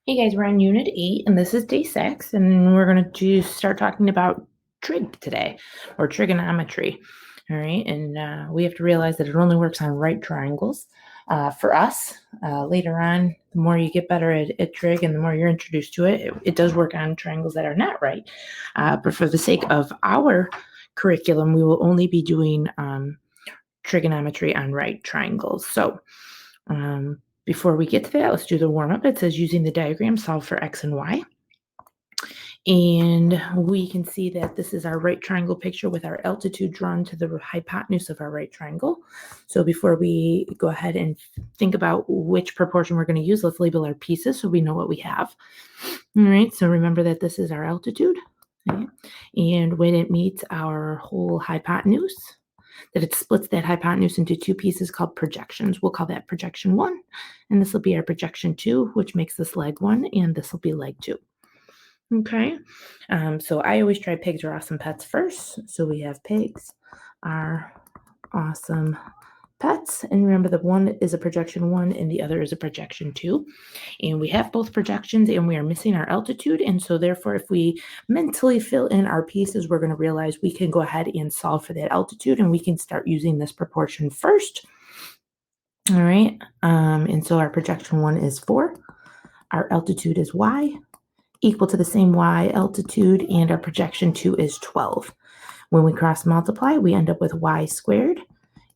Hey guys, we're on Unit 8, and this is day 6, and we're going to start talking about trig today, or trigonometry. All right, and we have to realize that it only works on right triangles. For us, later on, the more you get better at trig and the more you're introduced to it, it does work on triangles that are not right. But for the sake of our curriculum, we will only be doing trigonometry on right triangles. So, before we get to that, let's do the warm-up. It says using the diagram, solve for x and y. And we can see that this is our right triangle picture with our altitude drawn to the hypotenuse of our right triangle. So before we go ahead and think about which proportion we're going to use, let's label our pieces so we know what we have. All right, so remember that this is our altitude. Okay? And when it meets our whole hypotenuse, that it splits that hypotenuse into two pieces called projections. We'll call that projection 1, and this will be our projection 2, which makes this leg 1, and this will be leg 2. Okay, so I always try pigs are awesome pets first. So we have pigs are awesome pets, and remember the one is a projection 1 and the other is a projection 2, and we have both projections and we are missing our altitude, and so therefore if we mentally fill in our pieces, we're going to realize we can go ahead and solve for that altitude, and we can start using this proportion first. All right, and so our projection 1 is 4, our altitude is y, equal to the same y altitude, and our projection 2 is 12. When we cross multiply, we end up with y squared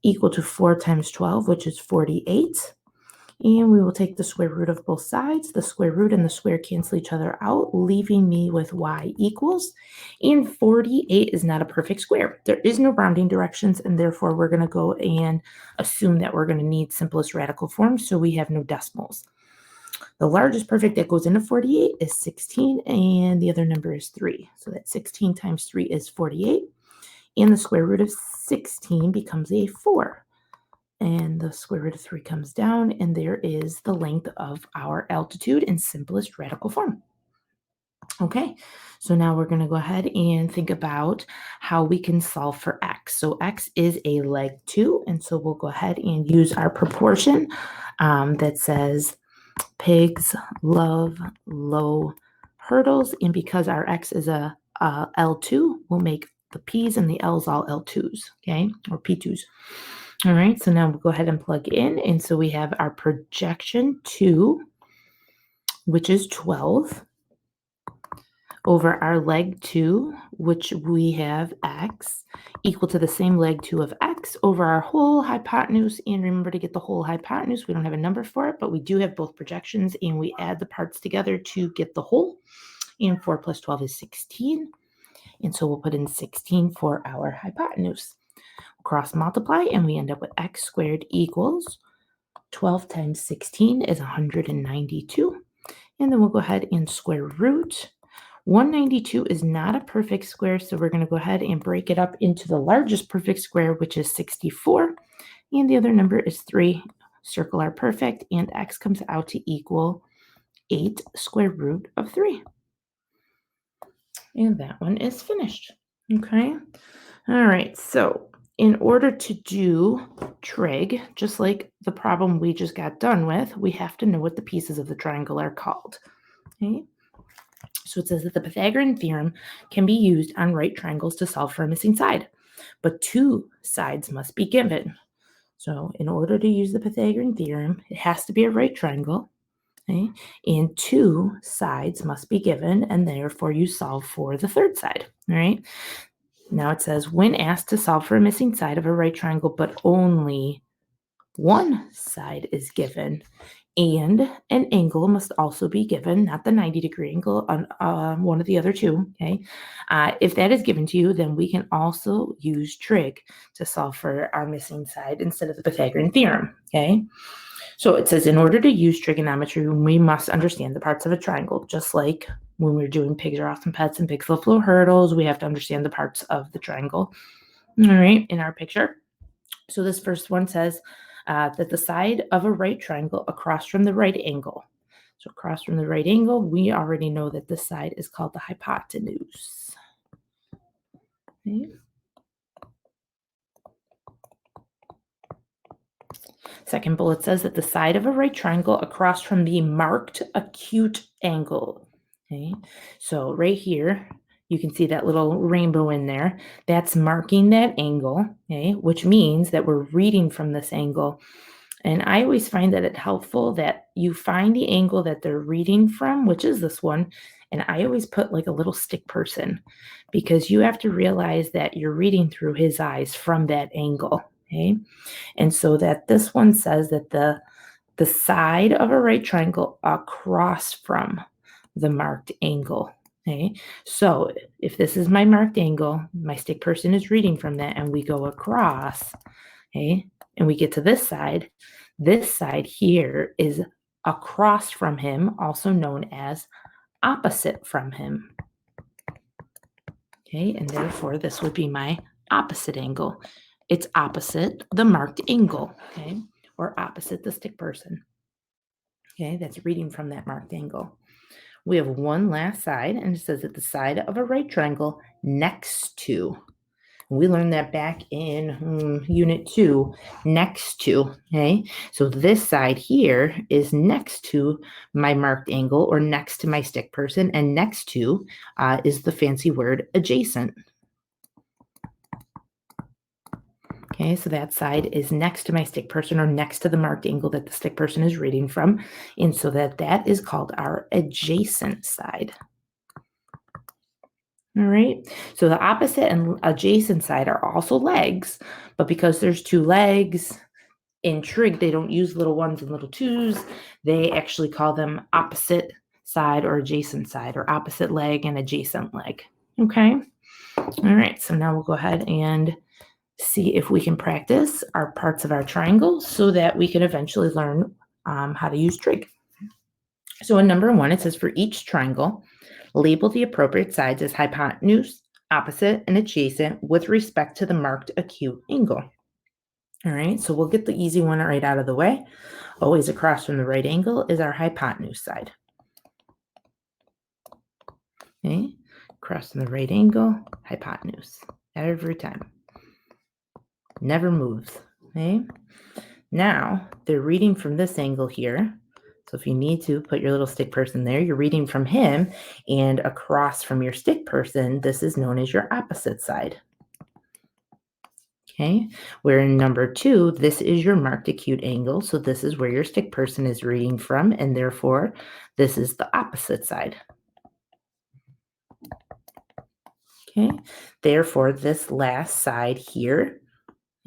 equal to 4 times 12, which is 48. And we will take the square root of both sides. The square root and the square cancel each other out, leaving me with y equals. And 48 is not a perfect square. There is no rounding directions, and therefore we're going to go and assume that we're going to need simplest radical forms, so we have no decimals. The largest perfect that goes into 48 is 16, and the other number is 3. So that 16 times 3 is 48. And the square root of 16 becomes a 4. And the square root of 3 comes down, and there is the length of our altitude in simplest radical form. Okay, so now we're going to go ahead and think about how we can solve for x. So x is a leg 2, and so we'll go ahead and use our proportion that says pigs love low hurdles, and because our x is a L2, we'll make the p's and the l's all L2s, okay, or P2s. All right, so now we'll go ahead and plug in, and so we have our projection 2, which is 12, over our leg 2, which we have x, equal to the same leg 2 of x over our whole hypotenuse. And remember, to get the whole hypotenuse, we don't have a number for it, but we do have both projections, and we add the parts together to get the whole. And 4 plus 12 is 16. And so we'll put in 16 for our hypotenuse. Cross multiply, and we end up with x squared equals 12 times 16 is 192. And then we'll go ahead and square root. 192 is not a perfect square, so we're going to go ahead and break it up into the largest perfect square, which is 64. And the other number is 3. Circle our perfect, and x comes out to equal 8 square root of 3. And that one is finished. Okay. All right. So in order to do trig, just like the problem we just got done with, we have to know what the pieces of the triangle are called. Okay. So it says that the Pythagorean theorem can be used on right triangles to solve for a missing side, but two sides must be given. So in order to use the Pythagorean theorem, it has to be a right triangle, okay? And two sides must be given, and therefore you solve for the third side, all right? Now it says, when asked to solve for a missing side of a right triangle, but only one side is given, and an angle must also be given, not the 90-degree angle on one of the other two, okay? If that is given to you, then we can also use trig to solve for our missing side instead of the Pythagorean theorem, okay? So it says, in order to use trigonometry, we must understand the parts of a triangle, just like when we're doing pigs are awesome pets and pigs love low hurdles, we have to understand the parts of the triangle, all right, in our picture. So this first one says that the side of a right triangle across from the right angle. So across from the right angle, we already know that this side is called the hypotenuse. Okay. Second bullet says that the side of a right triangle across from the marked acute angle. Okay, so right here, you can see that little rainbow in there. That's marking that angle, okay, which means that we're reading from this angle. And I always find that it's helpful that you find the angle that they're reading from, which is this one. And I always put like a little stick person because you have to realize that you're reading through his eyes from that angle. Okay. And so that this one says that the side of a right triangle across from the marked angle. Okay. So if this is my marked angle, my stick person is reading from that, and we go across, okay, and we get to this side. This side here is across from him, also known as opposite from him. Okay, and therefore this would be my opposite angle. It's opposite the marked angle, okay, or opposite the stick person. Okay, that's reading from that marked angle. We have one last side, and it says that the side of a right triangle next to. We learned that back in Unit 2, next to, okay? So this side here is next to my marked angle or next to my stick person, and next to is the fancy word adjacent. Okay, so that side is next to my stick person or next to the marked angle that the stick person is reading from, and so that is called our adjacent side. All right, so the opposite and adjacent side are also legs, but because there's two legs in trig, they don't use little ones and little twos. They actually call them opposite side or adjacent side, or opposite leg and adjacent leg. Okay, all right, so now we'll go ahead and see if we can practice our parts of our triangle so that we can eventually learn how to use trig. So in number 1, it says for each triangle, label the appropriate sides as hypotenuse, opposite, and adjacent with respect to the marked acute angle. All right, so we'll get the easy one right out of the way. Always across from the right angle is our hypotenuse side. Okay, across from the right angle, hypotenuse, every time. Never moves. Okay, now they're reading from this angle here. So if you need to put your little stick person there, you're reading from him, and across from your stick person, this is known as your opposite side. Okay, where in number 2, this is your marked acute angle. So this is where your stick person is reading from, and therefore this is the opposite side. Okay, therefore this last side here,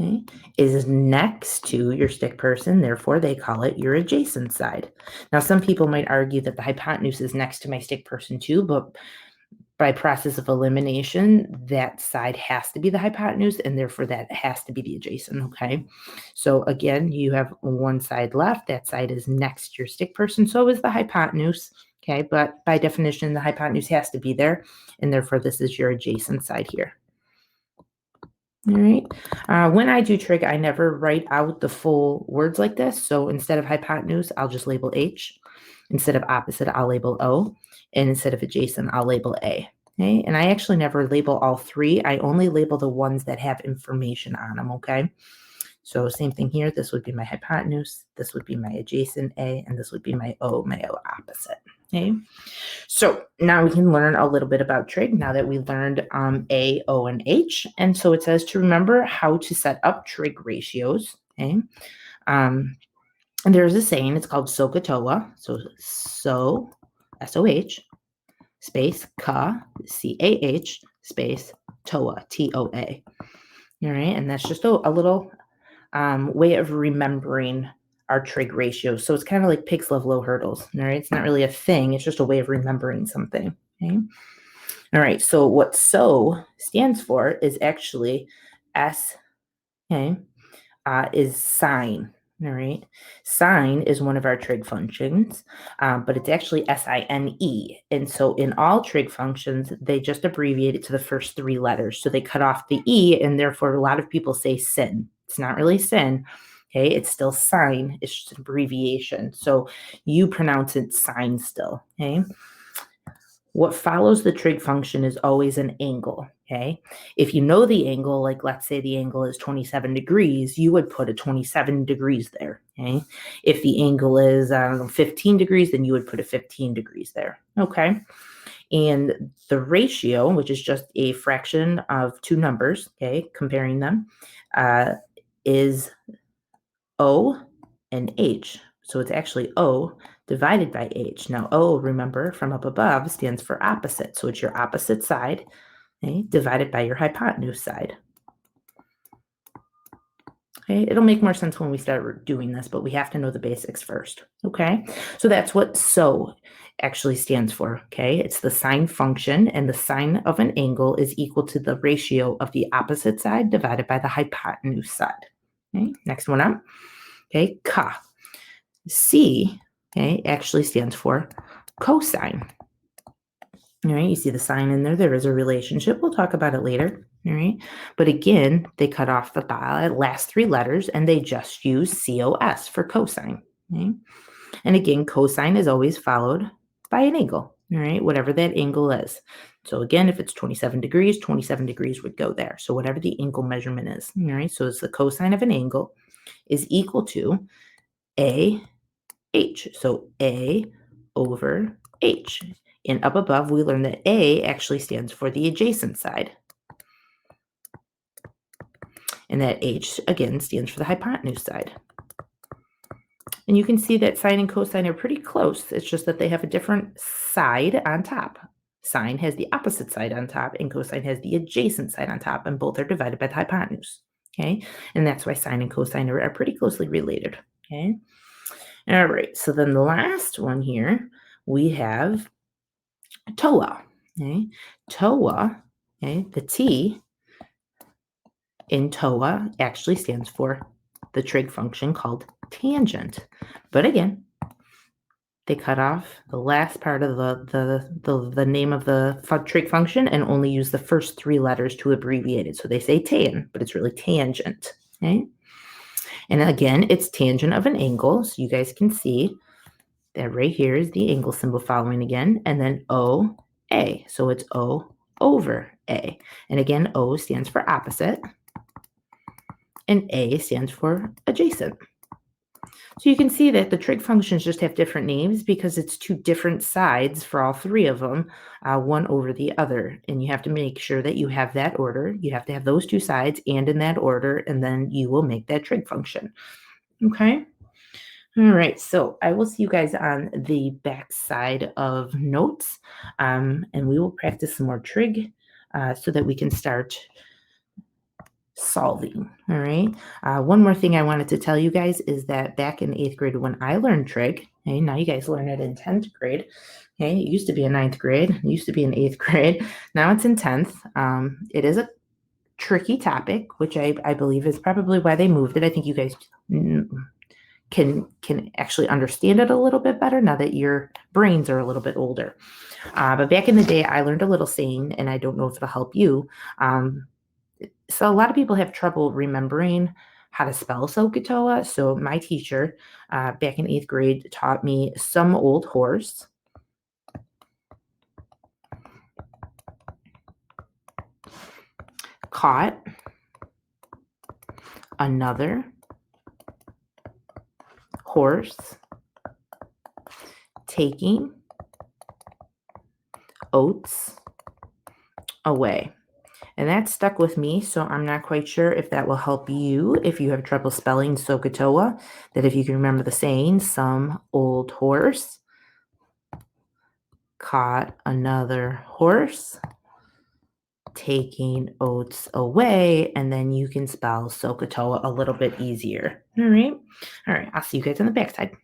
okay, is next to your stick person. Therefore they call it your adjacent side. Now some people might argue that the hypotenuse is next to my stick person too, but by process of elimination, that side has to be the hypotenuse, and therefore that has to be the adjacent, okay? So again, you have one side left. That side is next to your stick person, so is the hypotenuse, okay? But by definition, the hypotenuse has to be there, and therefore this is your adjacent side here. All right. When I do trig, I never write out the full words like this. So instead of hypotenuse, I'll just label H. Instead of opposite, I'll label O. And instead of adjacent, I'll label A. Okay. And I actually never label all 3. I only label the ones that have information on them. Okay. So same thing here. This would be my hypotenuse. This would be my adjacent A. And this would be my O opposite. Okay. So now we can learn a little bit about trig now that we learned A, O, and H. And so it says to remember how to set up trig ratios. Okay. And there's a saying, it's called SOHCAHTOA. So, S-O-H, space, ka, C-A-H, space, TOA, T-O-A. All right. And that's just a little way of remembering our trig ratios. So it's kind of like pigs love low hurdles. All right. It's not really a thing. It's just a way of remembering something. Okay. All right. So what SO stands for is actually S, okay, is sine. All right. Sine is one of our trig functions, but it's actually S-I-N-E. And so in all trig functions, they just abbreviate it to the first 3 letters. So they cut off the E, and therefore a lot of people say sin. It's not really sin. Okay, it's still sine. It's just an abbreviation. So you pronounce it sine still. Okay. What follows the trig function is always an angle. Okay. If you know the angle, like let's say the angle is 27 degrees, you would put a 27 degrees there. Okay. If the angle is, I don't know, 15 degrees, then you would put a 15 degrees there. Okay. And the ratio, which is just a fraction of two numbers, okay, comparing them, is O and H. So it's actually O divided by H. Now, O, remember, from up above stands for opposite. So it's your opposite side, okay, divided by your hypotenuse side. Okay, it'll make more sense when we start doing this, but we have to know the basics first. Okay, so that's what SO actually stands for. Okay, it's the sine function, and the sine of an angle is equal to the ratio of the opposite side divided by the hypotenuse side. Okay, next one up. Okay, ka. C, okay, actually stands for cosine. All right, you see the sign in there. There is a relationship. We'll talk about it later. All right, but again, they cut off the last three letters and they just use COS for cosine. Okay? And again, cosine is always followed by an angle. All right, whatever that angle is. So again, if it's 27 degrees would go there. So whatever the angle measurement is. All right, so it's the cosine of an angle is equal to AH. So A over H. And up above, we learned that A actually stands for the adjacent side. And that H, again, stands for the hypotenuse side. And you can see that sine and cosine are pretty close. It's just that they have a different side on top. Sine has the opposite side on top, and cosine has the adjacent side on top, and both are divided by the hypotenuse. Okay, and that's why sine and cosine are pretty closely related. Okay, all right, so then the last one here, we have TOA. Okay, TOA, okay, the T in TOA actually stands for the trig function called tangent. But again, they cut off the last part of the name of the trig function and only use the first three letters to abbreviate it. So they say tan, but it's really tangent. Okay? And again, it's tangent of an angle. So you guys can see that right here is the angle symbol following again, and then OA. So it's O over A. And again, O stands for opposite, and A stands for adjacent. So you can see that the trig functions just have different names because it's two different sides for all three of them, one over the other. And you have to make sure that you have that order. You have to have those two sides and in that order, and then you will make that trig function. Okay? All right, so I will see you guys on the back side of notes, and we will practice some more trig so that we can start solving. All right. One more thing I wanted to tell you guys is that back in 8th grade when I learned trig, okay, now you guys learn it in 10th grade. Okay, it used to be in 9th grade, it used to be in 8th grade. Now it's in 10th. It is a tricky topic, which I believe is probably why they moved it. I think you guys can actually understand it a little bit better now that your brains are a little bit older. But back in the day, I learned a little saying, and I don't know if it'll help you. So a lot of people have trouble remembering how to spell SOHCAHTOA. So my teacher back in 8th grade taught me some old horse, caught another horse, taking oats away. And that stuck with me, so I'm not quite sure if that will help you if you have trouble spelling SOHCAHTOA, that if you can remember the saying, some old horse caught another horse, taking oats away, and then you can spell SOHCAHTOA a little bit easier. All right. I'll see you guys on the backside.